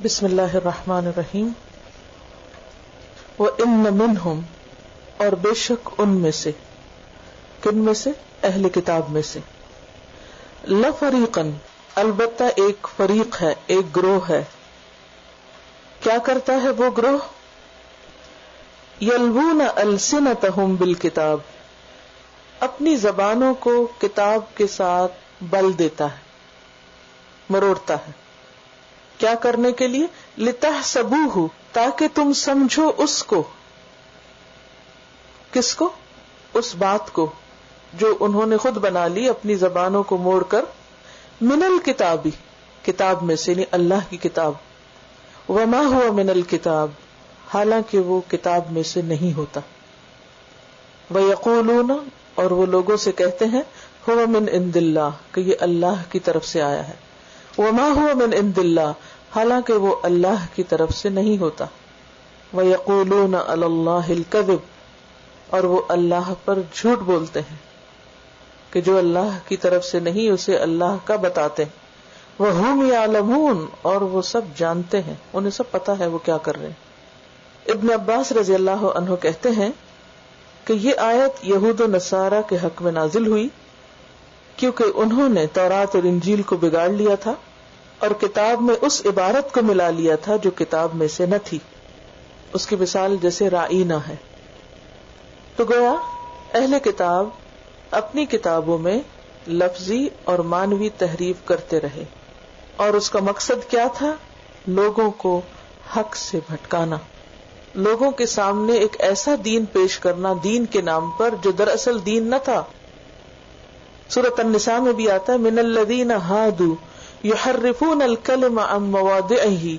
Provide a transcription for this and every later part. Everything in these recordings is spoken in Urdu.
بسم اللہ الرحمن الرحیم. وَإِنَّ مِنْهُمْ، اور بے شک ان میں سے، کن میں سے؟ اہل کتاب میں سے. لَفَرِيقًا، البتہ ایک فریق ہے، ایک گروہ ہے. کیا کرتا ہے وہ گروہ؟ يَلْوُونَ أَلْسِنَتَهُمْ بِالْكِتَابِ، اپنی زبانوں کو کتاب کے ساتھ بل دیتا ہے، مروڑتا ہے. کیا کرنے کے لیے؟ لِتَحْسَبُوهُ، تاکہ تم سمجھو اس کو. کس کو؟ اس بات کو جو انہوں نے خود بنا لی اپنی زبانوں کو موڑ کر. من الکتابی، کتاب میں سے، یعنی اللہ کی کتاب. وما هو من الکتاب، حالانکہ وہ کتاب میں سے نہیں ہوتا. وَيَقُولُونَ، اور وہ لوگوں سے کہتے ہیں، هو من عند اللہ، کہ یہ اللہ کی طرف سے آیا ہے. وما هو من عند اللہ، حالانکہ وہ اللہ کی طرف سے نہیں ہوتا. وَيَقُولُونَ عَلَى اللَّهِ الْكَذِبَ، اور وہ اللہ پر جھوٹ بولتے ہیں کہ جو اللہ کی طرف سے نہیں اسے اللہ کا بتاتے ہیں. وَهُمْ يَعْلَمُونَ، اور وہ سب جانتے ہیں، انہیں سب پتا ہے وہ کیا کر رہے ہیں. ابن عباس رضی اللہ عنہ کہتے ہیں کہ یہ آیت یہود و نصارہ کے حق میں نازل ہوئی کیونکہ انہوں نے تورات اور انجیل کو بگاڑ لیا تھا اور کتاب میں اس عبارت کو ملا لیا تھا جو کتاب میں سے نہ تھی. اس کی مثال جیسے رائینہ ہے. تو گویا اہل کتاب اپنی کتابوں میں لفظی اور معنوی تحریف کرتے رہے، اور اس کا مقصد کیا تھا؟ لوگوں کو حق سے بھٹکانا، لوگوں کے سامنے ایک ایسا دین پیش کرنا دین کے نام پر جو دراصل دین نہ تھا. سورۃ النساء میں بھی آتا ہے، من الذین ہادوا یحرفون الکلم عن مواضعہ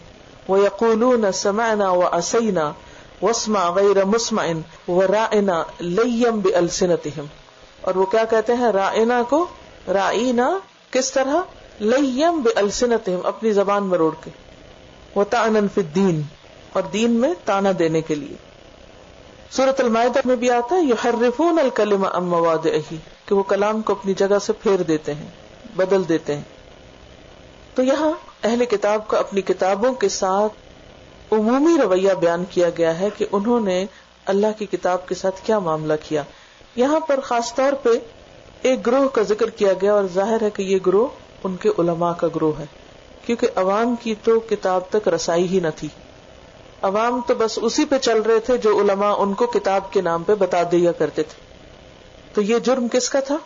ویقولون سمعنا وعصینا واسمع غیر مسمع وراعنا لیا بالسنتہم. اور وہ کیا کہتے ہیں؟ رائنا کو رائنا کس طرح؟ لیا بالسنتہم، اپنی زبان مروڑ کے. وطعنا فی الدین، اور دین میں تانا دینے کے لیے. سورۃ المائدہ میں بھی آتا ہے، یحرفون الکلم عن مواضعہ، کہ وہ کلام کو اپنی جگہ سے پھیر دیتے ہیں، بدل دیتے ہیں. تو یہاں اہل کتاب کا اپنی کتابوں کے ساتھ عمومی رویہ بیان کیا گیا ہے کہ انہوں نے اللہ کی کتاب کے ساتھ کیا معاملہ کیا. یہاں پر خاص طور پہ ایک گروہ کا ذکر کیا گیا، اور ظاہر ہے کہ یہ گروہ ان کے علماء کا گروہ ہے، کیونکہ عوام کی تو کتاب تک رسائی ہی نہ تھی. عوام تو بس اسی پہ چل رہے تھے جو علماء ان کو کتاب کے نام پہ بتا دیا کرتے تھے. تو یہ جرم کس کا تھا؟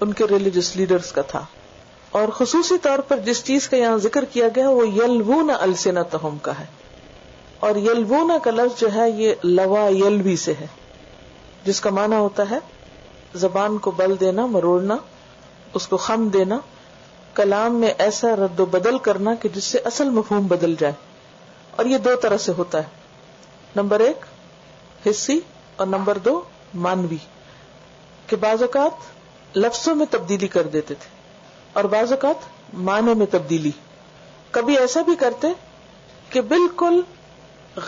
ان کے ریلیجس لیڈرز کا تھا. اور خصوصی طور پر جس چیز کا یہاں ذکر کیا گیا وہ یلوون السنتہم کا ہے. اور یلوون کا لفظ جو ہے یہ لوا یلوی سے ہے، جس کا معنی ہوتا ہے زبان کو بل دینا، مروڑنا، اس کو خم دینا، کلام میں ایسا رد و بدل کرنا کہ جس سے اصل مفہوم بدل جائے. اور یہ دو طرح سے ہوتا ہے، نمبر 1 حسی اور نمبر 2 مانوی. کہ بعض اوقات لفظوں میں تبدیلی کر دیتے تھے اور بعض اوقات معنی میں تبدیلی. کبھی ایسا بھی کرتے کہ بالکل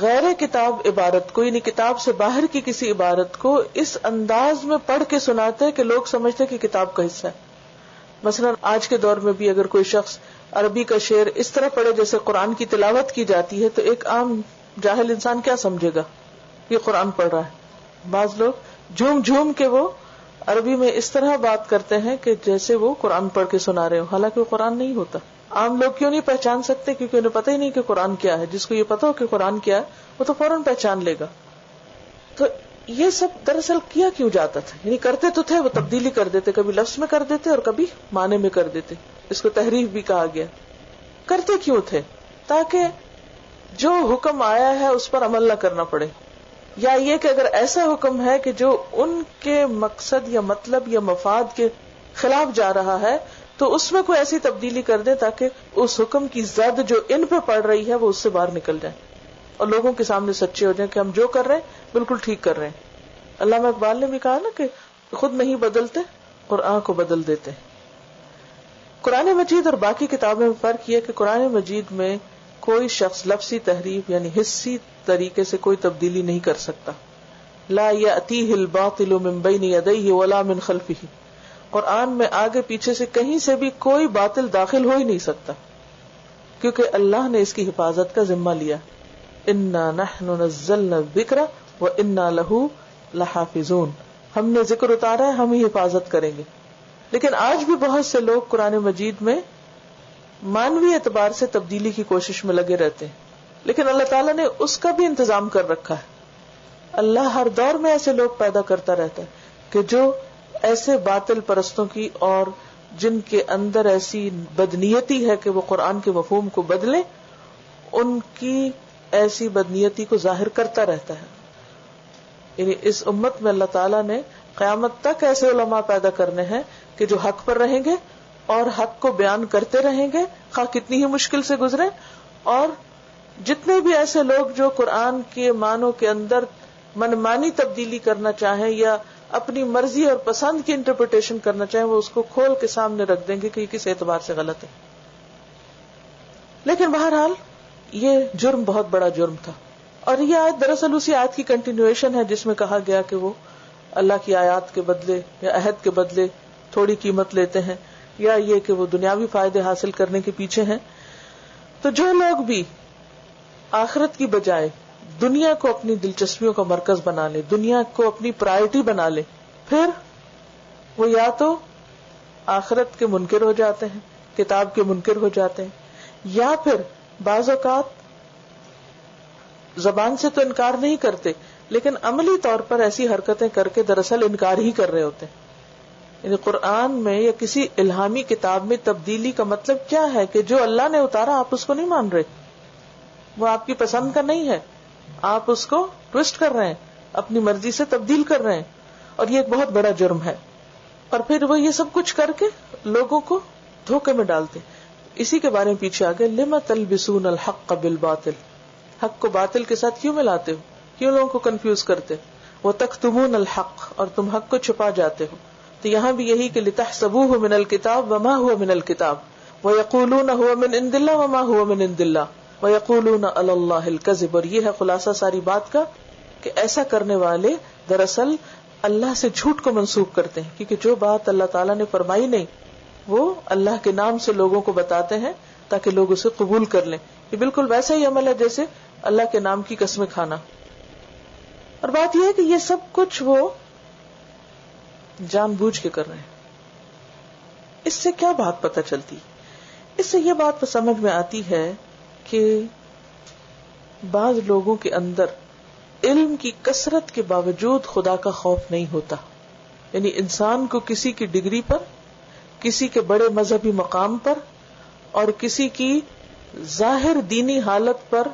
غیر کتاب عبارت کو، یعنی کتاب سے باہر کی کسی عبارت کو اس انداز میں پڑھ کے سناتے کہ لوگ سمجھتے کہ کتاب کا حصہ ہے. مثلا آج کے دور میں بھی اگر کوئی شخص عربی کا شعر اس طرح پڑھے جیسے قرآن کی تلاوت کی جاتی ہے تو ایک عام جاہل انسان کیا سمجھے گا؟ یہ قرآن پڑھ رہا ہے. بعض لوگ جھوم جھوم کے وہ عربی میں اس طرح بات کرتے ہیں کہ جیسے وہ قرآن پڑھ کے سنا رہے ہو، حالانکہ وہ قرآن نہیں ہوتا. عام لوگ کیوں نہیں پہچان سکتے؟ کیونکہ انہیں پتہ ہی نہیں کہ قرآن کیا ہے. جس کو یہ پتا ہو کہ قرآن کیا ہے وہ تو فوراً پہچان لے گا. تو یہ سب دراصل کیا کیوں جاتا تھا؟ یعنی کرتے تو تھے، وہ تبدیلی کر دیتے، کبھی لفظ میں کر دیتے اور کبھی معنی میں کر دیتے. اس کو تحریف بھی کہا گیا. کرتے کیوں تھے؟ تاکہ جو حکم آیا ہے اس پر عمل نہ کرنا پڑے، یا یہ کہ اگر ایسا حکم ہے کہ جو ان کے مقصد یا مطلب یا مفاد کے خلاف جا رہا ہے تو اس میں کوئی ایسی تبدیلی کر دیں تاکہ اس حکم کی زد جو ان پہ پڑ رہی ہے وہ اس سے باہر نکل جائے اور لوگوں کے سامنے سچے ہو جائیں کہ ہم جو کر رہے ہیں بالکل ٹھیک کر رہے ہیں. علامہ اقبال نے بھی کہا نا کہ خود نہیں بدلتے، قرآن کو بدل دیتے. قرآن مجید اور باقی کتابوں میں فرق یہ کہ قرآن مجید میں کوئی شخص لفظی تحریف یعنی حسی طریقے سے کوئی تبدیلی نہیں کر سکتا. لا یأتیہ الباطل من بین یدیہ ولا من خلفہ. قرآن میں آگے پیچھے سے کہیں سے بھی کوئی باطل داخل ہو ہی نہیں سکتا. کیونکہ اللہ نے اس کی حفاظت کا ذمہ لیا. انا نحن نزلنا الذکر وانا لہ لحافظون. ہم نے ذکر اتارا ہے، ہم ہی حفاظت کریں گے. لیکن آج بھی بہت سے لوگ قرآن مجید میں مانوی اعتبار سے تبدیلی کی کوشش میں لگے رہتے ہیں، لیکن اللہ تعالیٰ نے اس کا بھی انتظام کر رکھا ہے. اللہ ہر دور میں ایسے لوگ پیدا کرتا رہتا ہے کہ جو ایسے باطل پرستوں کی اور جن کے اندر ایسی بدنیتی ہے کہ وہ قرآن کے مفہوم کو بدلیں، ان کی ایسی بدنیتی کو ظاہر کرتا رہتا ہے. یعنی اس امت میں اللہ تعالیٰ نے قیامت تک ایسے علماء پیدا کرنے ہیں کہ جو حق پر رہیں گے اور حق کو بیان کرتے رہیں گے، خواہ کتنی ہی مشکل سے گزرے. اور جتنے بھی ایسے لوگ جو قرآن کے معنوں کے اندر منمانی تبدیلی کرنا چاہیں یا اپنی مرضی اور پسند کی انٹرپریٹیشن کرنا چاہیں، وہ اس کو کھول کے سامنے رکھ دیں گے کہ یہ کس اعتبار سے غلط ہے. لیکن بہرحال یہ جرم بہت بڑا جرم تھا. اور یہ آیت دراصل اسی آیت کی کنٹینیویشن ہے جس میں کہا گیا کہ وہ اللہ کی آیات کے بدلے یا عہد کے بدلے تھوڑی قیمت لیتے ہیں، یا یہ کہ وہ دنیاوی فائدے حاصل کرنے کے پیچھے ہیں. تو جو لوگ بھی آخرت کی بجائے دنیا کو اپنی دلچسپیوں کا مرکز بنا لے، دنیا کو اپنی پرائرٹی بنا لے، پھر وہ یا تو آخرت کے منکر ہو جاتے ہیں، کتاب کے منکر ہو جاتے ہیں، یا پھر بعض اوقات زبان سے تو انکار نہیں کرتے لیکن عملی طور پر ایسی حرکتیں کر کے دراصل انکار ہی کر رہے ہوتے ہیں. یعنی قرآن میں یا کسی الہامی کتاب میں تبدیلی کا مطلب کیا ہے کہ جو اللہ نے اتارا آپ اس کو نہیں مان رہے، وہ آپ کی پسند کا نہیں ہے، آپ اس کو ٹوسٹ کر رہے ہیں، اپنی مرضی سے تبدیل کر رہے ہیں، اور یہ ایک بہت بڑا جرم ہے. اور پھر وہ یہ سب کچھ کر کے لوگوں کو دھوکے میں ڈالتے. اسی کے بارے میں پیچھے آگے لما تلبسون الحق بالباطل، حق کو باطل کے ساتھ کیوں ملاتے ہو، کیوں لوگوں کو کنفیوز کرتے، وتکتمون الحق، اور تم حق کو چھپا جاتے ہو. تو یہاں بھی یہی کہ لتحسبوه من الكتاب وما هو من الكتاب ويقولون هو من عند الله وما هو من عند الله ويقولون على الله الكذب. اور یہ ہے خلاصہ ساری بات کا کہ ایسا کرنے والے دراصل اللہ سے جھوٹ کو منسوب کرتے ہیں، کیونکہ جو بات اللہ تعالیٰ نے فرمائی نہیں وہ اللہ کے نام سے لوگوں کو بتاتے ہیں تاکہ لوگ اسے قبول کر لیں. یہ بالکل ویسا ہی عمل ہے جیسے اللہ کے نام کی قسمیں کھانا. اور بات یہ ہے کہ یہ سب کچھ وہ جان بوجھ کے کر رہے ہیں. اس سے کیا بات پتہ چلتی؟ اس سے یہ بات سمجھ میں آتی ہے کہ بعض لوگوں کے اندر علم کی کثرت کے باوجود خدا کا خوف نہیں ہوتا. یعنی انسان کو کسی کی ڈگری پر، کسی کے بڑے مذہبی مقام پر اور کسی کی ظاہر دینی حالت پر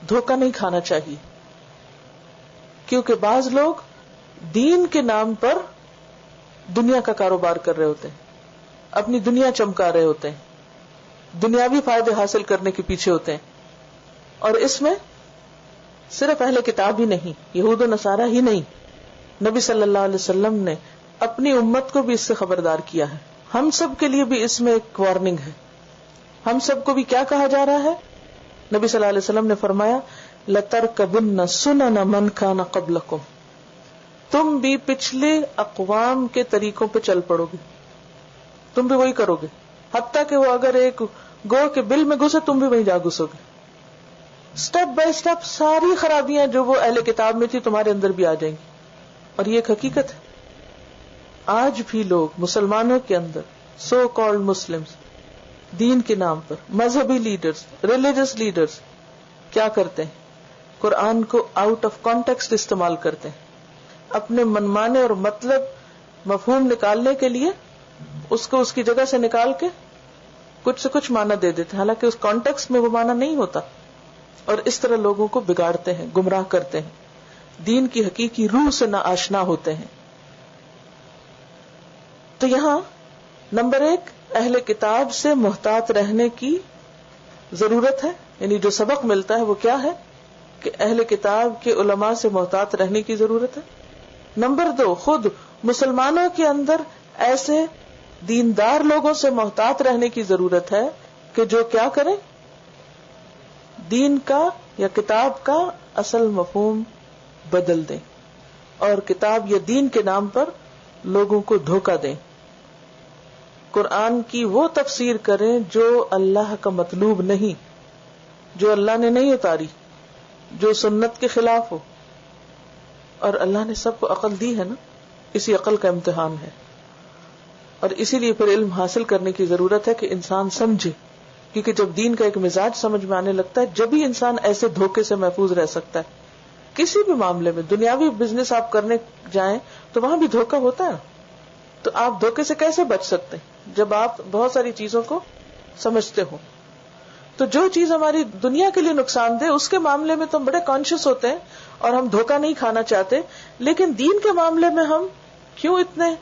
دھوکہ نہیں کھانا چاہیے، کیونکہ بعض لوگ دین کے نام پر دنیا کا کاروبار کر رہے ہوتے ہیں، اپنی دنیا چمکا رہے ہوتے ہیں، دنیاوی فائدے حاصل کرنے کے پیچھے ہوتے ہیں. اور اس میں صرف اہل کتاب ہی نہیں، یہود و نصارہ ہی نہیں، نبی صلی اللہ علیہ وسلم نے اپنی امت کو بھی اس سے خبردار کیا ہے. ہم سب کے لیے بھی اس میں ایک وارننگ ہے. ہم سب کو بھی کیا کہا جا رہا ہے؟ نبی صلی اللہ علیہ وسلم نے فرمایا لَتَرْكَبُنَّ سُنَنَ مَنْ كَانَ قَبْلَكُمْ، تم بھی پچھلے اقوام کے طریقوں پہ چل پڑو گے، تم بھی وہی کرو گے، حتیٰ کہ وہ اگر ایک گو کے بل میں گھسے تم بھی وہیں جا گھسو گے. سٹیپ بائی سٹیپ ساری خرابیاں جو وہ اہل کتاب میں تھی تمہارے اندر بھی آ جائیں گی. اور یہ ایک حقیقت ہے. آج بھی لوگ مسلمانوں کے اندر سو کالڈ مسلمز دین کے نام پر مذہبی لیڈرز، ریلیجس لیڈرز کیا کرتے ہیں؟ قرآن کو آؤٹ آف کانٹیکسٹ استعمال کرتے ہیں، اپنے منمانے اور مفہوم نکالنے کے لیے اس کو اس کی جگہ سے نکال کے کچھ سے کچھ معنی دے دیتے ہیں، حالانکہ اس کانٹیکسٹ میں وہ معنی نہیں ہوتا. اور اس طرح لوگوں کو بگاڑتے ہیں، گمراہ کرتے ہیں، دین کی حقیقی روح سے نا آشنا ہوتے ہیں. تو یہاں نمبر 1 اہل کتاب سے محتاط رہنے کی ضرورت ہے. یعنی جو سبق ملتا ہے وہ کیا ہے کہ اہل کتاب کے علماء سے محتاط رہنے کی ضرورت ہے. نمبر 2 خود مسلمانوں کے اندر ایسے دیندار لوگوں سے محتاط رہنے کی ضرورت ہے کہ جو کیا کریں، دین کا یا کتاب کا اصل مفہوم بدل دیں اور کتاب یا دین کے نام پر لوگوں کو دھوکہ دیں. قرآن کی وہ تفسیر کریں جو اللہ کا مطلوب نہیں، جو اللہ نے نہیں اتاری، جو سنت کے خلاف ہو. اور اللہ نے سب کو عقل دی ہے نا، اسی عقل کا امتحان ہے. اور اسی لیے پھر علم حاصل کرنے کی ضرورت ہے کہ انسان سمجھے، کیونکہ جب دین کا ایک مزاج سمجھ میں آنے لگتا ہے جب ہی انسان ایسے دھوکے سے محفوظ رہ سکتا ہے. کسی بھی معاملے میں، دنیاوی بزنس آپ کرنے جائیں تو وہاں بھی دھوکہ ہوتا ہے، تو آپ دھوکے سے کیسے بچ سکتے ہیں جب آپ بہت ساری چیزوں کو سمجھتے ہو. تو جو چیز ہماری دنیا کے لیے نقصان دہ، اس کے معاملے میں تو ہم بڑے کانشیس ہوتے ہیں اور ہم دھوکہ نہیں کھانا چاہتے، لیکن دین کے معاملے میں ہم کیوں اتنے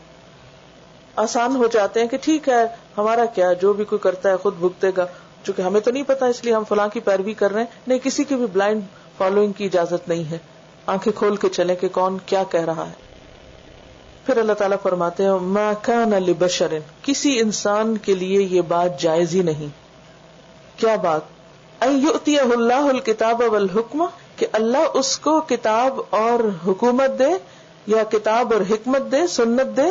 آسان ہو جاتے ہیں کہ ٹھیک ہے ہمارا کیا، جو بھی کوئی کرتا ہے خود بھگتے گا، چونکہ ہمیں تو نہیں پتا اس لیے ہم فلاں کی پیروی کر رہے ہیں. نہیں، کسی کی بھی بلائنڈ فالوئنگ کی اجازت نہیں ہے، آنکھیں کھول کے چلیں کہ کون کیا کہہ رہا ہے. پھر اللہ تعالیٰ فرماتے ہیں ما کان لبشر، کسی انسان کے لیے یہ بات جائز ہی نہیں. کیا بات؟ ان یؤتیہ اللہ الکتاب والحکم، کہ اللہ اس کو کتاب اور حکومت دے، یا کتاب اور حکمت دے، سنت دے،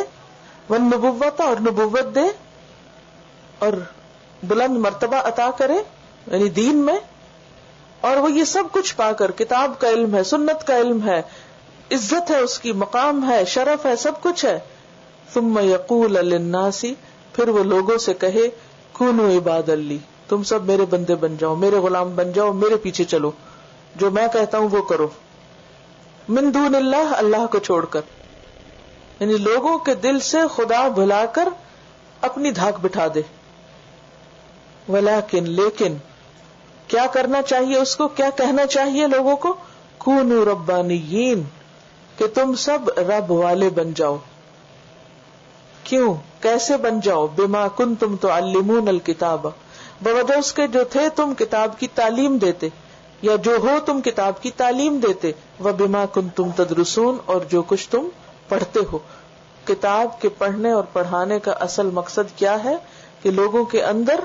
والنبوت اور نبوت دے، اور بلند مرتبہ عطا کرے یعنی دین میں، اور وہ یہ سب کچھ پا کر، کتاب کا علم ہے، سنت کا علم ہے، عزت ہے، اس کی مقام ہے، شرف ہے، سب کچھ ہے. ثم یقول للناس، پھر وہ لوگوں سے کہے کونوا عباد لی، تم سب میرے بندے بن جاؤ، میرے غلام بن جاؤ، میرے پیچھے چلو، جو میں کہتا ہوں وہ کرو. من دون اللہ، اللہ کو چھوڑ کر، یعنی لوگوں کے دل سے خدا بھلا کر اپنی دھاک بٹھا دے. ولیکن، لیکن کیا کرنا چاہیے اس کو، کیا کہنا چاہیے لوگوں کو؟ کونوا ربانیین، کہ تم سب رب والے بن جاؤ. کیوں، کیسے بن جاؤ؟ بما کنتم تعلمون الکتاب، بوجہ اس کے جو تھے تم کتاب کی تعلیم دیتے، یا جو ہو تم کتاب کی تعلیم دیتے، وبما کنتم تدرسون، اور جو کچھ تم پڑھتے ہو. کتاب کے پڑھنے اور پڑھانے کا اصل مقصد کیا ہے؟ کہ لوگوں کے اندر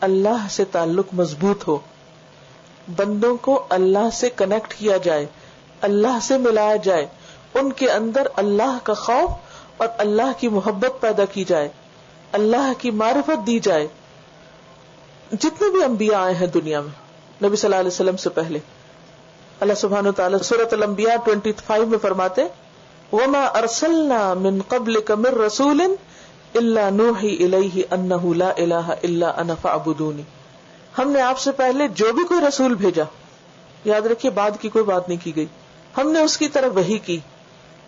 اللہ سے تعلق مضبوط ہو، بندوں کو اللہ سے کنیکٹ کیا جائے، اللہ سے ملایا جائے، ان کے اندر اللہ کا خوف اور اللہ کی محبت پیدا کی جائے، اللہ کی معرفت دی جائے. جتنے بھی انبیاء آئے ہیں دنیا میں نبی صلی اللہ علیہ وسلم سے پہلے، اللہ سبحانہ وتعالی سورۃ الانبیاء 25 میں فرماتے وما ارسلنا من قبلک من رسول الا نوحی الیہ انہ لا الہ الا انا فاعبدونی، ہم نے آپ سے پہلے جو بھی کوئی رسول بھیجا، یاد رکھیے بعد کی کوئی بات نہیں کی گئی، ہم نے اس کی طرف وحی کی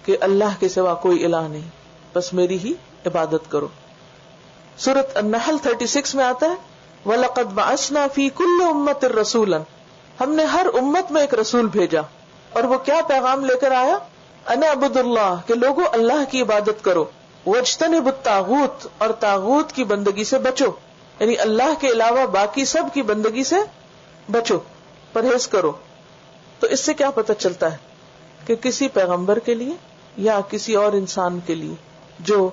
کہ اللہ کے سوا کوئی الہ نہیں، بس میری ہی عبادت کرو. سورۃ النحل 36 میں آتا ہے وَلَقَدْ بَعَثْنَا فِي كُلِّ أُمَّةٍ رَسُولًا، ہم نے ہر امت میں ایک رسول بھیجا، اور وہ کیا پیغام لے کر آیا؟ أَنِ اعْبُدُوا اللَّهَ، کہ لوگوں اللہ کی عبادت کرو، وَاجْتَنِبُوا الطَّاغُوتَ، اور طاغوت کی بندگی سے بچو، یعنی اللہ کے علاوہ باقی سب کی بندگی سے بچو، پرہیز کرو. تو اس سے کیا پتہ چلتا ہے کہ کسی پیغمبر کے لیے یا کسی اور انسان کے لیے جو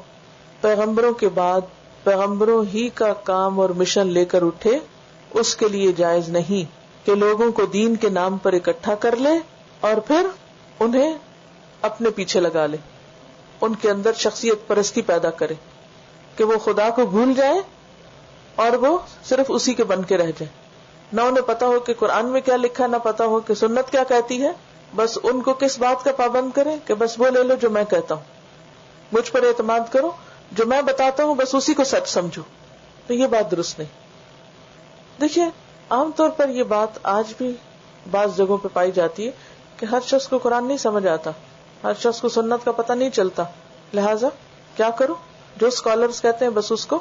پیغمبروں کے بعد پیغمبروں ہی کا کام اور مشن لے کر اٹھے، اس کے لیے جائز نہیں کہ لوگوں کو دین کے نام پر اکٹھا کر لے اور پھر انہیں اپنے پیچھے لگا لے، ان کے اندر شخصیت پرستی پیدا کرے کہ وہ خدا کو بھول جائیں اور وہ صرف اسی کے بن کے رہ جائیں، نہ انہیں پتا ہو کہ قرآن میں کیا لکھا، نہ پتا ہو کہ سنت کیا کہتی ہے، بس ان کو کس بات کا پابند کریں کہ بس وہ لے لو جو میں کہتا ہوں، مجھ پر اعتماد کرو، جو میں بتاتا ہوں بس اسی کو سچ سمجھو. تو یہ بات درست نہیں. دیکھیے عام طور پر یہ بات آج بھی بعض جگہوں پہ پائی جاتی ہے کہ ہر شخص کو قرآن نہیں سمجھ آتا، ہر شخص کو سنت کا پتہ نہیں چلتا، لہٰذا کیا کرو، جو اسکالرز کہتے ہیں بس اس کو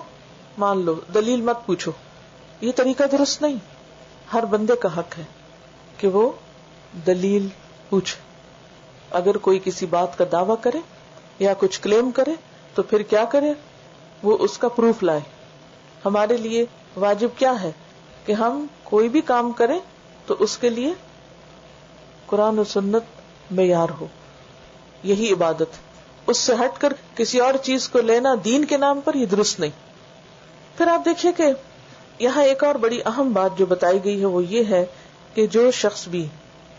مان لو، دلیل مت پوچھو. یہ طریقہ درست نہیں. ہر بندے کا حق ہے کہ وہ دلیل پوچھے. اگر کوئی کسی بات کا دعویٰ کرے یا کچھ کلیم کرے تو پھر کیا کرے، وہ اس کا پروف لائے. ہمارے لیے واجب کیا ہے کہ ہم کوئی بھی کام کریں تو اس کے لیے قرآن و سنت معیار ہو، یہی عبادت. اس سے ہٹ کر کسی اور چیز کو لینا دین کے نام پر یہ درست نہیں. پھر آپ دیکھیے کہ یہاں ایک اور بڑی اہم بات جو بتائی گئی ہے وہ یہ ہے کہ جو شخص بھی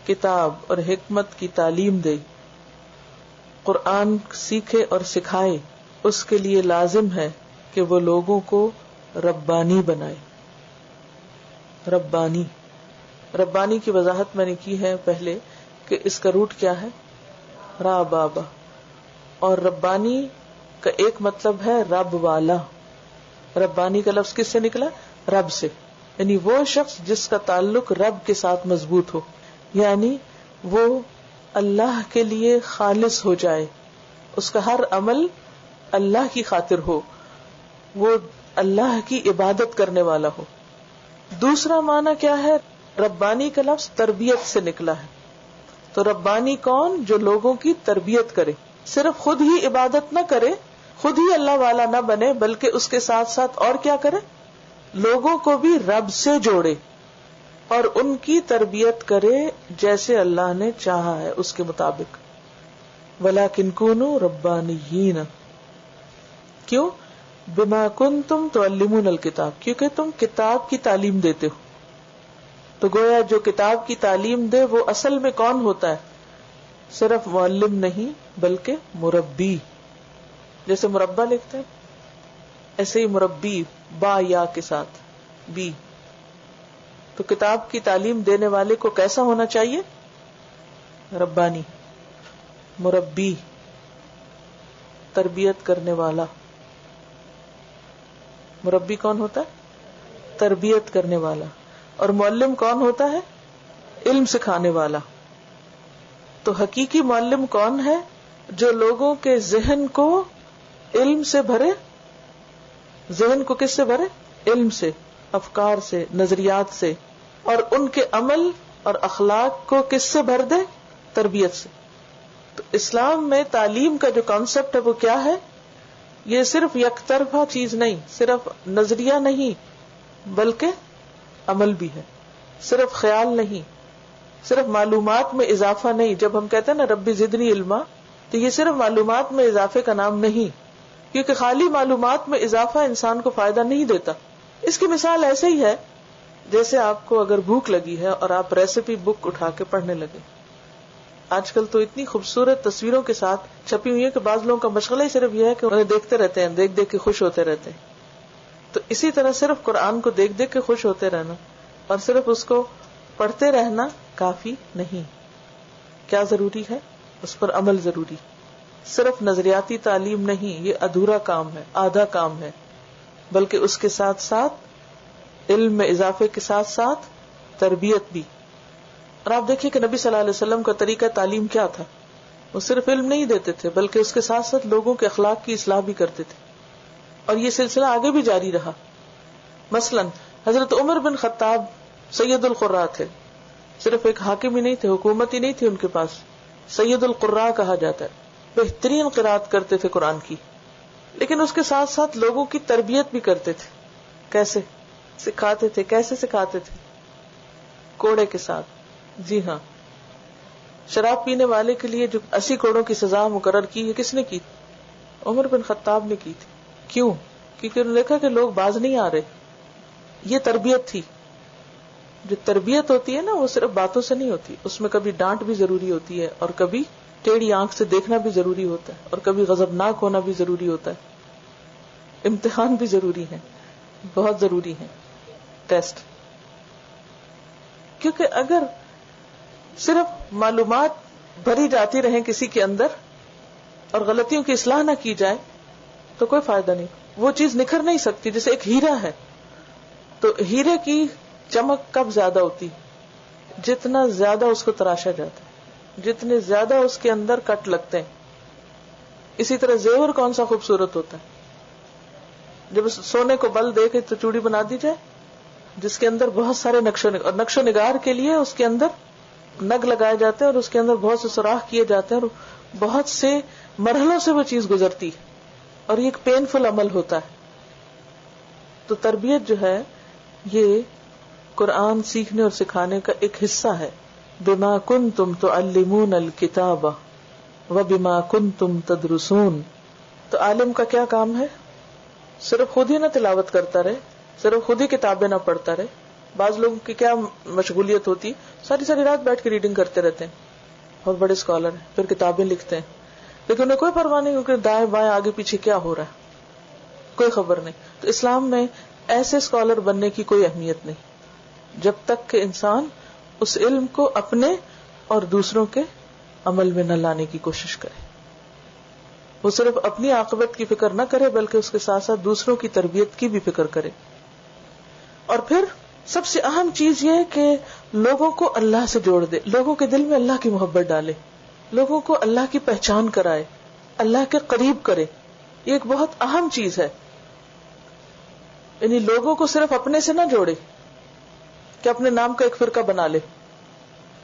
کتاب اور حکمت کی تعلیم دے، قرآن سیکھے اور سکھائے، اس کے لیے لازم ہے کہ وہ لوگوں کو ربانی بنائے. ربانی کی وضاحت میں نے کی ہے پہلے کہ اس کا روٹ کیا ہے؟ را بابا. اور ربانی کا ایک مطلب ہے رب والا. ربانی کا لفظ کس سے نکلا؟ رب سے. یعنی وہ شخص جس کا تعلق رب کے ساتھ مضبوط ہو، یعنی وہ اللہ کے لیے خالص ہو جائے، اس کا ہر عمل اللہ کی خاطر ہو، وہ اللہ کی عبادت کرنے والا ہو. دوسرا معنی کیا ہے؟ ربانی کا لفظ تربیت سے نکلا ہے. تو ربانی کون؟ جو لوگوں کی تربیت کرے، صرف خود ہی عبادت نہ کرے، خود ہی اللہ والا نہ بنے، بلکہ اس کے ساتھ ساتھ اور کیا کرے؟ لوگوں کو بھی رب سے جوڑے اور ان کی تربیت کرے جیسے اللہ نے چاہا ہے اس کے مطابق. وَلَٰكِن كُونُوا رَبَّانِيِّينَ. کیوں؟ بِمَا كُنتُمْ تُعَلِّمُونَ الْكِتَابَ، کیونکہ تم کتاب کی تعلیم دیتے ہو. تو گویا جو کتاب کی تعلیم دے وہ اصل میں کون ہوتا ہے؟ صرف معلم نہیں بلکہ مربی. جیسے مربع لکھتے ہیں ایسے ہی مربی با یا کے ساتھ بی. تو کتاب کی تعلیم دینے والے کو کیسا ہونا چاہیے؟ ربانی، مربی، تربیت کرنے والا. مربی کون ہوتا ہے؟ تربیت کرنے والا. اور معلم کون ہوتا ہے؟ علم سکھانے والا. تو حقیقی معلم کون ہے؟ جو لوگوں کے ذہن کو علم سے بھرے. ذہن کو کس سے بھرے؟ علم سے، افکار سے، نظریات سے. اور ان کے عمل اور اخلاق کو کس سے بھر دے؟ تربیت سے. تو اسلام میں تعلیم کا جو کانسیپٹ ہے وہ کیا ہے؟ یہ صرف یک طرفہ چیز نہیں، صرف نظریہ نہیں بلکہ عمل بھی ہے. صرف خیال نہیں، صرف معلومات میں اضافہ نہیں. جب ہم کہتے ہیں نا ربی زدنی علما، تو یہ صرف معلومات میں اضافے کا نام نہیں، کیونکہ خالی معلومات میں اضافہ انسان کو فائدہ نہیں دیتا. اس کی مثال ایسے ہی ہے جیسے آپ کو اگر بھوک لگی ہے اور آپ ریسیپی بک اٹھا کے پڑھنے لگے. آج کل تو اتنی خوبصورت تصویروں کے ساتھ چھپی ہوئی ہے کہ بعض لوگوں کا مشغلہ ہی صرف یہ ہے کہ انہیں دیکھتے رہتے ہیں، دیکھ دیکھ کے خوش ہوتے رہتے ہیں. تو اسی طرح صرف قرآن کو دیکھ دیکھ کے خوش ہوتے رہنا اور صرف اس کو پڑھتے رہنا کافی نہیں. کیا ضروری ہے؟ اس پر عمل ضروری. صرف نظریاتی تعلیم نہیں، یہ ادھورا کام ہے، آدھا کام ہے. بلکہ اس کے ساتھ ساتھ علم میں اضافے کے ساتھ ساتھ تربیت بھی. اور آپ دیکھیے کہ نبی صلی اللہ علیہ وسلم کا طریقہ تعلیم کیا تھا؟ وہ صرف علم نہیں دیتے تھے بلکہ اس کے ساتھ ساتھ لوگوں کے اخلاق کی اصلاح بھی کرتے تھے. اور یہ سلسلہ آگے بھی جاری رہا. مثلا حضرت عمر بن خطاب سید القراء تھے. صرف ایک حاکم ہی نہیں تھے، حکومت ہی نہیں تھی ان کے پاس. سید القراء کہا جاتا ہے. بہترین قرات کرتے تھے قرآن کی، لیکن اس کے ساتھ ساتھ لوگوں کی تربیت بھی کرتے تھے. کیسے سکھاتے تھے؟ کیسے سکھاتے تھے؟ کوڑے کے ساتھ. جی ہاں، شراب پینے والے کے لیے جو 80 کوڑوں کی سزا مقرر کی ہے کس نے کی؟ عمر بن خطاب نے کی تھی. کیوں؟ کیونکہ انہوں نے دیکھا کہ لوگ باز نہیں آ رہے. یہ تربیت تھی. جو تربیت ہوتی ہے نا وہ صرف باتوں سے نہیں ہوتی، اس میں کبھی ڈانٹ بھی ضروری ہوتی ہے اور کبھی ٹیڑھی آنکھ سے دیکھنا بھی ضروری ہوتا ہے اور کبھی غضبناک ہونا بھی ضروری ہوتا ہے. امتحان بھی ضروری ہے، بہت ضروری ہے، ٹیسٹ. کیونکہ اگر صرف معلومات بھری جاتی رہیں کسی کے اندر اور غلطیوں کی اصلاح نہ کی جائے تو کوئی فائدہ نہیں. وہ چیز نکھر نہیں سکتی. جیسے ایک ہیرا ہے تو ہیرے کی چمک کب زیادہ ہوتی؟ جتنا زیادہ اس کو تراشا جاتا ہے، جتنے زیادہ اس کے اندر کٹ لگتے ہیں. اسی طرح زیور کون سا خوبصورت ہوتا ہے؟ جب سونے کو بل دے کے تو چوڑی بنا دی جائے جس کے اندر بہت سارے نقش و نگار کے لیے اس کے اندر نگ لگائے جاتے ہیں اور اس کے اندر بہت سے سوراخ کیے جاتے ہیں اور بہت سے مرحلوں سے وہ چیز گزرتی ہے اور یہ ایک پینفل عمل ہوتا ہے. تو تربیت جو ہے یہ قرآن سیکھنے اور سکھانے کا ایک حصہ ہے. بما کنتم تعلمون الکتاب وبما کنتم تدرسون. تو عالم کا کیا کام ہے؟ صرف خود ہی نہ تلاوت کرتا رہے، صرف خود ہی کتابیں نہ پڑھتا رہے. بعض لوگوں کی کیا مشغولیت ہوتی، ساری ساری رات بیٹھ کے ریڈنگ کرتے رہتے ہیں، بہت بڑے اسکالر ہیں، پھر کتابیں لکھتے ہیں، لیکن انہیں کوئی پرواہ نہیں کیونکہ دائیں بائیں آگے پیچھے کیا ہو رہا ہے. کوئی خبر نہیں. تو اسلام میں ایسے اسکالر بننے کی کوئی اہمیت نہیں جب تک کہ انسان اس علم کو اپنے اور دوسروں کے عمل میں نہ لانے کی کوشش کرے. وہ صرف اپنی عاقبت کی فکر نہ کرے بلکہ اس کے ساتھ ساتھ دوسروں کی تربیت کی بھی فکر کرے. اور پھر سب سے اہم چیز یہ ہے کہ لوگوں کو اللہ سے جوڑ دے, لوگوں کے دل میں اللہ کی محبت ڈالے, لوگوں کو اللہ کی پہچان کرائے, اللہ کے قریب کرے. یہ ایک بہت اہم چیز ہے. یعنی لوگوں کو صرف اپنے سے نہ جوڑے کہ اپنے نام کا ایک فرقہ بنا لے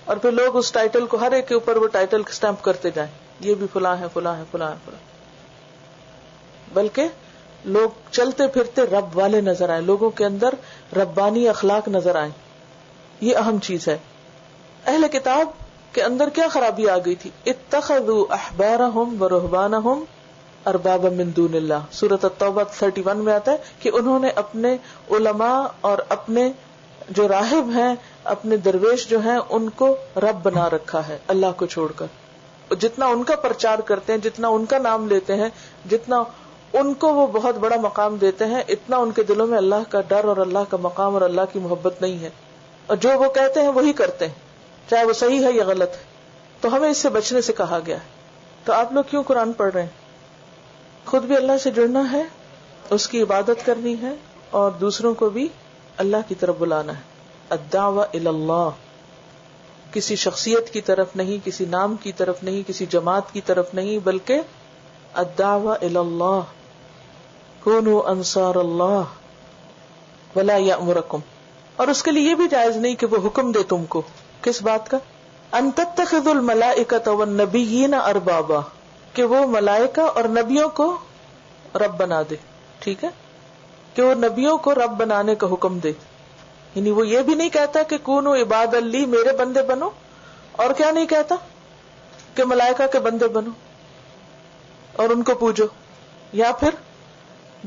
اور پھر لوگ اس ٹائٹل کو ہر ایک کے اوپر وہ ٹائٹل اسٹیمپ کرتے جائیں, یہ بھی فلاں ہے فلاں ہے فلاں ہے فلاں, بلکہ لوگ چلتے پھرتے رب والے نظر آئیں, لوگوں کے اندر ربانی اخلاق نظر آئیں. یہ اہم چیز ہے. اہل کتاب کے اندر کیا خرابی آ گئی تھی؟ اتخذوا احبارهم ورهبانهم اربابا من دون اللہ. سورۃ التوبہ 31 میں آتا ہے کہ انہوں نے اپنے علماء اور اپنے جو راہب ہیں, اپنے درویش جو ہیں, ان کو رب بنا رکھا ہے اللہ کو چھوڑ کر. جتنا ان کا پرچار کرتے ہیں, جتنا ان کا نام لیتے ہیں, جتنا ان کو وہ بہت بڑا مقام دیتے ہیں, اتنا ان کے دلوں میں اللہ کا ڈر اور اللہ کا مقام اور اللہ کی محبت نہیں ہے. اور جو وہ کہتے ہیں وہی کرتے ہیں, چاہے وہ صحیح ہے یا غلط ہے. تو ہمیں اس سے بچنے سے کہا گیا ہے. تو آپ لوگ کیوں قرآن پڑھ رہے ہیں؟ خود بھی اللہ سے جڑنا ہے, اس کی عبادت کرنی ہے, اور دوسروں کو بھی اللہ کی طرف بلانا ہے. الدعوہ الی اللہ, کسی شخصیت کی طرف نہیں, کسی نام کی طرف نہیں, کسی جماعت کی طرف نہیں, بلکہ الدعوہ الی اللہ. کونوا انصار اللہ ولا یأمرکم. اور اس کے لیے یہ بھی جائز نہیں کہ وہ حکم دے تم کو. کس بات کا؟ ان تتخذوا الملائکۃ والنبیین اربابا, کہ وہ ملائکہ اور نبیوں کو رب بنا دے. ٹھیک ہے, کہ وہ نبیوں کو رب بنانے کا حکم دے. یعنی وہ یہ بھی نہیں کہتا کہ کونو عباد لی, میرے بندے بنو, اور کیا نہیں کہتا کہ ملائکہ کے بندے بنو اور ان کو پوجو, یا پھر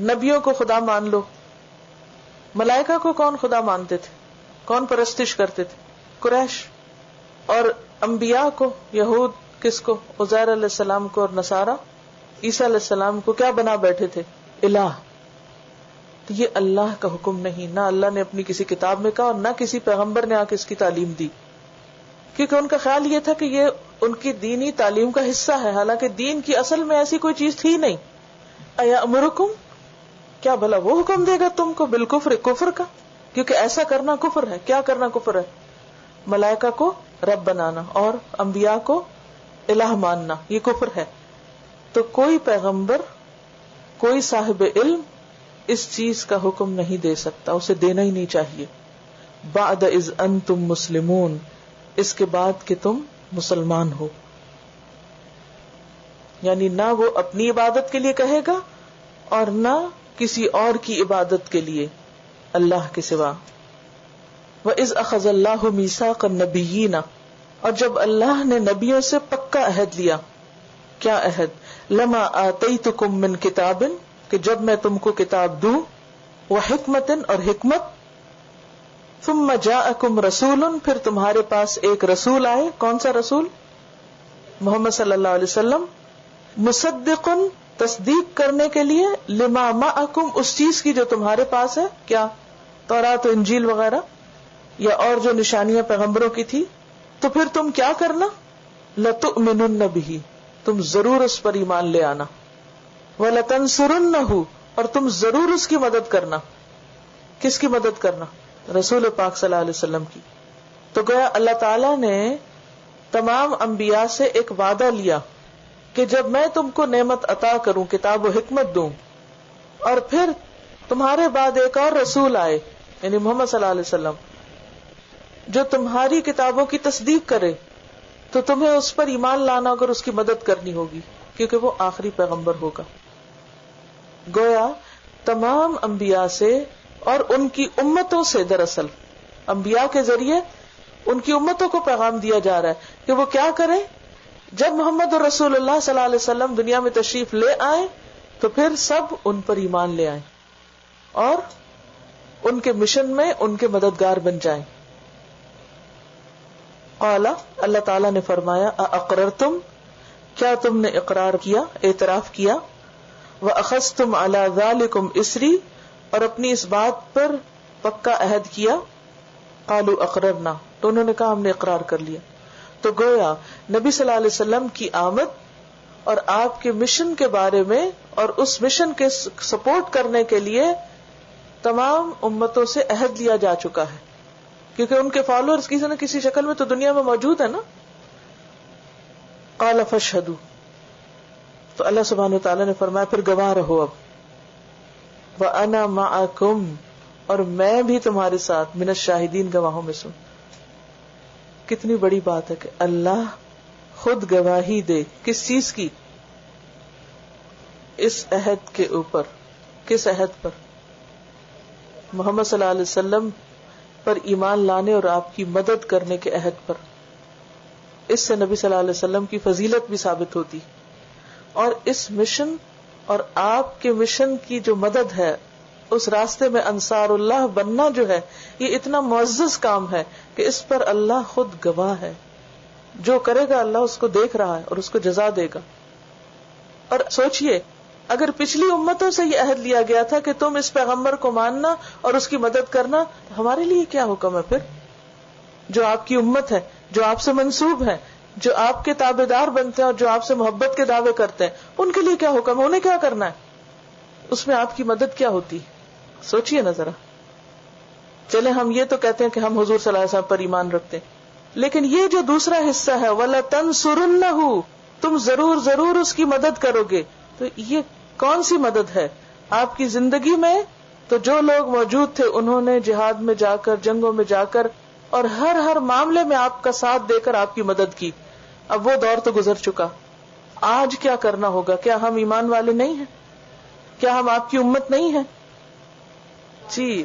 نبیوں کو خدا مان لو. ملائکہ کو کون خدا مانتے تھے, کون پرستش کرتے تھے؟ قریش. اور انبیاء کو, یہود کس کو؟ عزیر علیہ السلام کو, اور نصارہ عیسیٰ علیہ السلام کو کیا بنا بیٹھے تھے؟ الہ. تو یہ اللہ کا حکم نہیں, نہ اللہ نے اپنی کسی کتاب میں کہا اور نہ کسی پیغمبر نے آ کے اس کی تعلیم دی, کیونکہ ان کا خیال یہ تھا کہ یہ ان کی دینی تعلیم کا حصہ ہے, حالانکہ دین کی اصل میں ایسی کوئی چیز تھی نہیں. ایامرکم, کیا بھلا وہ حکم دے گا تم کو بالکفر, کفر کا؟ کیونکہ ایسا کرنا کفر ہے. کیا کرنا کفر ہے؟ ملائکہ کو رب بنانا اور انبیاء کو الہ ماننا, یہ کفر ہے. تو کوئی پیغمبر, کوئی صاحب علم اس چیز کا حکم نہیں دے سکتا, اسے دینا ہی نہیں چاہیے. بعد اذ انتم مسلمون, اس کے بعد کہ تم مسلمان ہو. یعنی نہ وہ اپنی عبادت کے لیے کہے گا اور نہ کسی اور کی عبادت کے لیے اللہ کے سوا. وَإِذْ أَخَذَ اللَّهُ مِيثَاقَ النَّبِيِّينَ, اور جب اللہ نے نبیوں سے پکا عہد لیا. کیا عہد؟ لَمَا آتَيْتُكُم مِّن كِتَابٍ, کہ جب میں تم کو کتاب دوں, وَحِکْمَةٍ, اور حکمت, ثُمَّ جَاءَكُمْ رَسُولٌ, پھر تمہارے پاس ایک رسول آئے. کون سا رسول؟ محمد صلی اللہ علیہ وسلم. مصدقن, تصدیق کرنے کے لیے, لما معکم, اس چیز کی جو تمہارے پاس ہے. کیا؟ تورات و انجیل وغیرہ, یا اور جو نشانیاں پیغمبروں کی تھی. تو پھر تم کیا کرنا؟ لتؤمنن بہ, تم ضرور اس پر ایمان لے آنا. ولتنصرنہ, اور تم ضرور اس کی مدد کرنا. کس کی مدد کرنا؟ رسول پاک صلی اللہ علیہ وسلم کی. تو گویا اللہ تعالی نے تمام انبیاء سے ایک وعدہ لیا کہ جب میں تم کو نعمت عطا کروں, کتاب و حکمت دوں, اور پھر تمہارے بعد ایک اور رسول آئے, یعنی محمد صلی اللہ علیہ وسلم, جو تمہاری کتابوں کی تصدیق کرے, تو تمہیں اس پر ایمان لانا اگر اس کی مدد کرنی ہوگی, کیونکہ وہ آخری پیغمبر ہوگا. گویا تمام انبیاء سے اور ان کی امتوں سے, دراصل انبیاء کے ذریعے ان کی امتوں کو پیغام دیا جا رہا ہے کہ وہ کیا کریں. جب محمد رسول اللہ صلی اللہ علیہ وسلم دنیا میں تشریف لے آئے تو پھر سب ان پر ایمان لے آئیں اور ان کے مشن میں ان کے مددگار بن جائیں. قال, اللہ تعالیٰ نے فرمایا, اقررتم, کیا تم نے اقرار کیا, اعتراف کیا, وَأَخَذْتُمْ عَلَى ذَلِكُمْ إِسْرِي، اور اپنی اس بات پر پکا عہد کیا. قالوا اقررنا، تو انہوں نے کہا ہم نے اقرار کر لیا. تو گویا نبی صلی اللہ علیہ وسلم کی آمد اور آپ کے مشن کے بارے میں اور اس مشن کے سپورٹ کرنے کے لیے تمام امتوں سے عہد لیا جا چکا ہے، کیونکہ ان کے فالوورز کسی نہ کسی شکل میں تو دنیا میں موجود ہے نا. قال فاشهدوا، تو اللہ سبحانہ وتعالی نے فرمایا پھر گواہ رہو. اب وَأَنَا مَعَكُمْ، اور میں بھی تمہارے ساتھ، من الشاہدین، گواہوں میں سن. کتنی بڑی بات ہے کہ اللہ خود گواہی دے. کس چیز کی؟ اس عہد کے اوپر. کس عہد پر؟ محمد صلی اللہ علیہ وسلم پر ایمان لانے اور آپ کی مدد کرنے کے عہد پر. اس سے نبی صلی اللہ علیہ وسلم کی فضیلت بھی ثابت ہوتی، اور اس مشن اور آپ کے مشن کی جو مدد ہے، اس راستے میں انصار اللہ بننا جو ہے، یہ اتنا معزز کام ہے کہ اس پر اللہ خود گواہ ہے. جو کرے گا اللہ اس کو دیکھ رہا ہے اور اس کو جزا دے گا. اور سوچئے اگر پچھلی امتوں سے یہ عہد لیا گیا تھا کہ تم اس پیغمبر کو ماننا اور اس کی مدد کرنا، ہمارے لیے کیا حکم ہے پھر؟ جو آپ کی امت ہے، جو آپ سے منسوب ہے، جو آپ کے تابعدار بنتے ہیں اور جو آپ سے محبت کے دعوے کرتے ہیں، ان کے لیے کیا حکم ہے؟ انہیں کیا کرنا ہے؟ اس میں آپ کی مدد کیا ہوتی؟ سوچئے نا ذرا. چلے ہم یہ تو کہتے ہیں کہ ہم حضور صلی اللہ علیہ وسلم پر ایمان رکھتے ہیں، لیکن یہ جو دوسرا حصہ ہے وَلَتَنْصُرُنَّهُ، تم ضرور ضرور اس کی مدد کرو گے، تو یہ کون سی مدد ہے؟ آپ کی زندگی میں تو جو لوگ موجود تھے انہوں نے جہاد میں جا کر، جنگوں میں جا کر اور ہر معاملے میں آپ کا ساتھ دے کر آپ کی مدد کی. اب وہ دور تو گزر چکا. آج کیا کرنا ہوگا؟ کیا ہم ایمان والے نہیں ہیں؟ کیا ہم آپ کی امت نہیں ہیں؟ جی،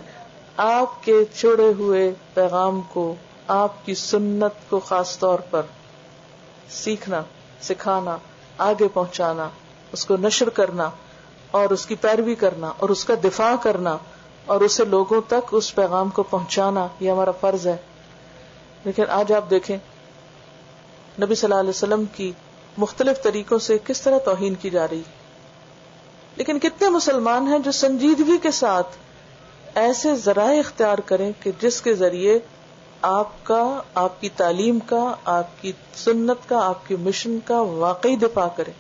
آپ کے چھوڑے ہوئے پیغام کو، آپ کی سنت کو خاص طور پر سیکھنا، سکھانا، آگے پہنچانا، اس کو نشر کرنا اور اس کی پیروی کرنا اور اس کا دفاع کرنا اور اسے لوگوں تک اس پیغام کو پہنچانا، یہ ہمارا فرض ہے. لیکن آج آپ دیکھیں نبی صلی اللہ علیہ وسلم کی مختلف طریقوں سے کس طرح توہین کی جا رہی. لیکن کتنے مسلمان ہیں جو سنجیدگی کے ساتھ ایسے ذرائع اختیار کریں کہ جس کے ذریعے آپ کا، آپ کی تعلیم کا، آپ کی سنت کا، آپ کے مشن کا واقعی دفاع کریں.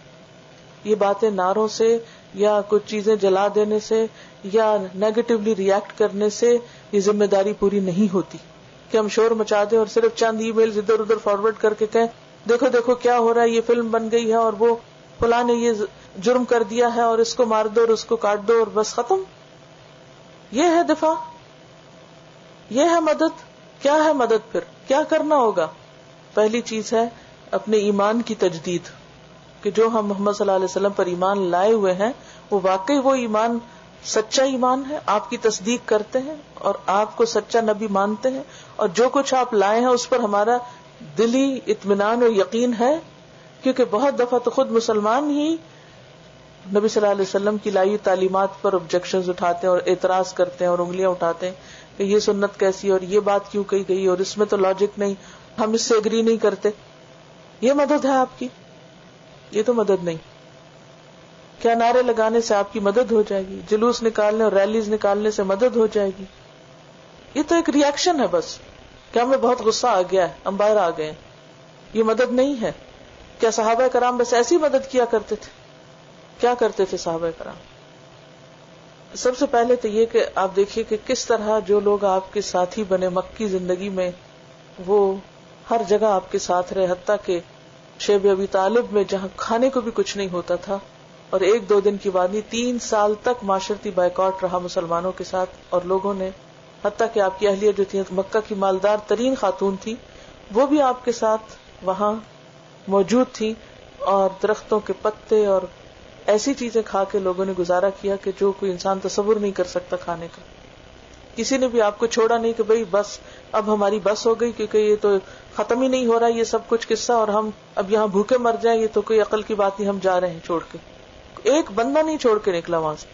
یہ باتیں نعروں سے یا کچھ چیزیں جلا دینے سے یا نیگیٹولی ریئیکٹ کرنے سے یہ ذمہ داری پوری نہیں ہوتی کہ ہم شور مچا دیں اور صرف چند ای میل ادھر ادھر فارورڈ کر کے کہیں دیکھو دیکھو کیا ہو رہا ہے، یہ فلم بن گئی ہے اور وہ فلاں نے یہ جرم کر دیا ہے اور اس کو مار دو اور اس کو کاٹ دو اور بس ختم. یہ ہے دفاع، یہ ہے مدد. کیا ہے مدد؟ پھر کیا کرنا ہوگا؟ پہلی چیز ہے اپنے ایمان کی تجدید، کہ جو ہم محمد صلی اللہ علیہ وسلم پر ایمان لائے ہوئے ہیں وہ واقعی وہ ایمان سچا ایمان ہے، آپ کی تصدیق کرتے ہیں اور آپ کو سچا نبی مانتے ہیں، اور جو کچھ آپ لائے ہیں اس پر ہمارا دلی اطمینان اور یقین ہے. کیونکہ بہت دفعہ تو خود مسلمان ہی نبی صلی اللہ علیہ وسلم کی لائی تعلیمات پر آبجیکشنز اٹھاتے ہیں اور اعتراض کرتے ہیں اور انگلیاں اٹھاتے ہیں کہ یہ سنت کیسی اور یہ بات کیوں کہی گئی اور اس میں تو لاجک نہیں، ہم اس سے اگری نہیں کرتے. یہ مدد ہے آپ کی؟ یہ تو مدد نہیں. کیا نعرے لگانے سے آپ کی مدد ہو جائے گی؟ جلوس نکالنے اور ریلیز نکالنے سے مدد ہو جائے گی؟ یہ تو ایک ری ایکشن ہے بس کہ ہمیں بہت غصہ آ گیا ہے، ہم باہر آ گئے. یہ مدد نہیں ہے. کیا صحابہ کرام بس ایسی مدد کیا کرتے تھے؟ کیا کرتے تھے صحابہ کرام؟ سب سے پہلے تو یہ کہ آپ دیکھیے کہ کس طرح جو لوگ آپ کے ساتھی بنے مکی زندگی میں، وہ ہر جگہ آپ کے ساتھ رہے، حتیٰ کہ شیب ابی طالب میں جہاں کھانے کو بھی کچھ نہیں ہوتا تھا اور 1-2 دن کی بات نہیں، 3 سال تک معاشرتی بائیکاٹ رہا مسلمانوں کے ساتھ، اور لوگوں نے، حتیٰ کہ آپ کی اہلیہ جو تھی مکہ کی مالدار ترین خاتون تھی، وہ بھی آپ کے ساتھ وہاں موجود تھی، اور درختوں کے پتے اور ایسی چیزیں کھا کے لوگوں نے گزارا کیا کہ جو کوئی انسان تصور نہیں کر سکتا کھانے کا. کسی نے بھی آپ کو چھوڑا نہیں کہ بھئی بس اب ہماری بس ہو گئی، کیونکہ یہ تو ختم ہی نہیں ہو رہا یہ سب کچھ قصہ اور ہم اب یہاں بھوکے مر جائیں، یہ تو کوئی عقل کی بات نہیں، ہم جا رہے ہیں چھوڑ کے. ایک بندہ نہیں چھوڑ کے نکلا وہاں سے.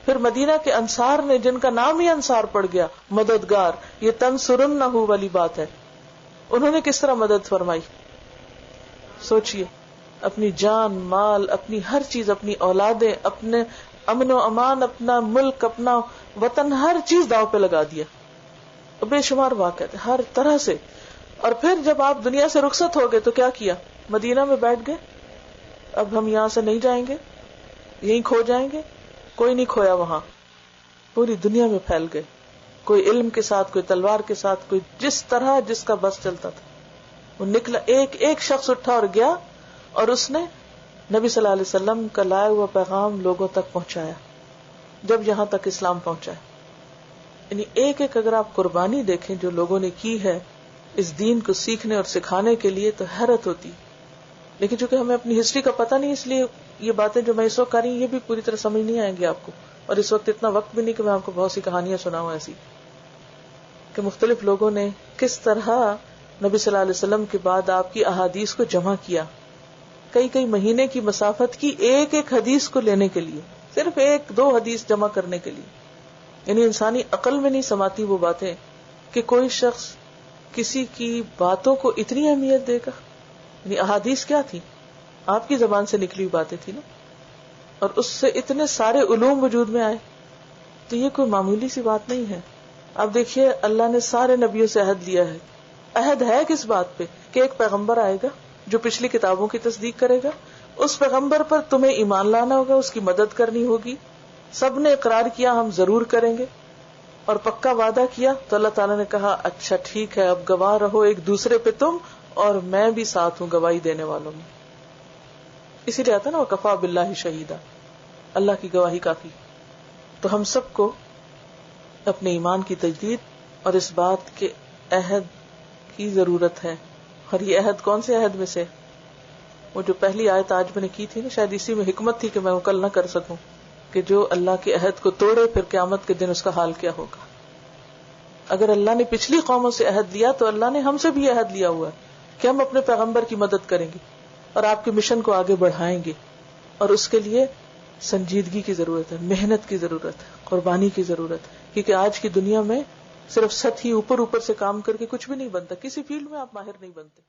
پھر مدینہ کے انصار نے، جن کا نام ہی انصار پڑ گیا، مددگار، یہ تنصرنہ والی بات ہے، انہوں نے کس طرح مدد فرمائی؟ سوچئے. اپنی جان مال، اپنی ہر چیز، اپنی اولادیں، اپنے امن و امان، اپنا ملک، اپنا وطن، ہر چیز داؤ پہ لگا دیا. بے شمار واقعات ہر طرح سے. اور پھر جب آپ دنیا سے رخصت ہو گئے تو کیا کیا؟ مدینہ میں بیٹھ گئے. اب ہم یہاں سے نہیں جائیں گے، یہیں کھو جائیں گے. کوئی نہیں کھویا وہاں، پوری دنیا میں پھیل گئے. کوئی علم کے ساتھ، کوئی تلوار کے ساتھ، کوئی جس طرح جس کا بس چلتا تھا وہ نکلا. ایک ایک شخص اٹھا اور گیا اور اس نے نبی صلی اللہ علیہ وسلم کا لایا ہوا پیغام لوگوں تک پہنچایا، جب یہاں تک اسلام پہنچا. یعنی ایک ایک اگر آپ قربانی دیکھیں جو لوگوں نے کی ہے اس دین کو سیکھنے اور سکھانے کے لیے تو حیرت ہوتی. لیکن چونکہ ہمیں اپنی ہسٹری کا پتہ نہیں، اس لیے یہ باتیں جو میں اس وقت کر رہی ہوں یہ بھی پوری طرح سمجھ نہیں آئیں گی آپ کو. اور اس وقت اتنا وقت بھی نہیں کہ میں آپ کو بہت سی کہانیاں سناؤں ایسی کہ مختلف لوگوں نے کس طرح نبی صلی اللہ علیہ وسلم کے بعد آپ کی احادیث کو جمع کیا. کئی کئی مہینے کی مسافت کی ایک ایک حدیث کو لینے کے لیے، صرف ایک دو حدیث جمع کرنے کے لیے. یعنی انسانی عقل میں نہیں سماتی وہ باتیں کہ کوئی شخص کسی کی باتوں کو اتنی اہمیت دے گا. یعنی احادیث کیا تھی؟ آپ کی زبان سے نکلی ہوئی باتیں تھی نا، اور اس سے اتنے سارے علوم وجود میں آئے. تو یہ کوئی معمولی سی بات نہیں ہے. اب دیکھیے اللہ نے سارے نبیوں سے عہد لیا ہے. عہد ہے کس بات پہ؟ کہ ایک پیغمبر آئے گا جو پچھلی کتابوں کی تصدیق کرے گا. اس پیغمبر پر تمہیں ایمان لانا ہوگا، اس کی مدد کرنی ہوگی. سب نے اقرار کیا ہم ضرور کریں گے اور پکا وعدہ کیا. تو اللہ تعالیٰ نے کہا اچھا ٹھیک ہے، اب گواہ رہو ایک دوسرے پہ تم اور میں بھی ساتھ ہوں گواہی دینے والوں میں. اسی لیے آتا نا وکفا باللہ شہیدا، اللہ کی گواہی کافی. تو ہم سب کو اپنے ایمان کی تجدید اور اس بات کے عہد کی ضرورت ہے. اور یہ عہد کون سے عہد میں سے؟ وہ جو پہلی آیت آج میں نے کی تھی نا، شاید اسی میں حکمت تھی کہ میں وہ کل نہ کر سکوں، کہ جو اللہ کے عہد کو توڑے پھر قیامت کے دن اس کا حال کیا ہوگا. اگر اللہ نے پچھلی قوموں سے عہد لیا تو اللہ نے ہم سے بھی عہد لیا ہوا ہے کہ ہم اپنے پیغمبر کی مدد کریں گے اور آپ کے مشن کو آگے بڑھائیں گے. اور اس کے لیے سنجیدگی کی ضرورت ہے، محنت کی ضرورت ہے، قربانی کی ضرورت ہے. کیونکہ آج کی دنیا میں صرف سطحی اوپر سے کام کر کے کچھ بھی نہیں بنتا. کسی فیلڈ میں آپ ماہر نہیں بنتے.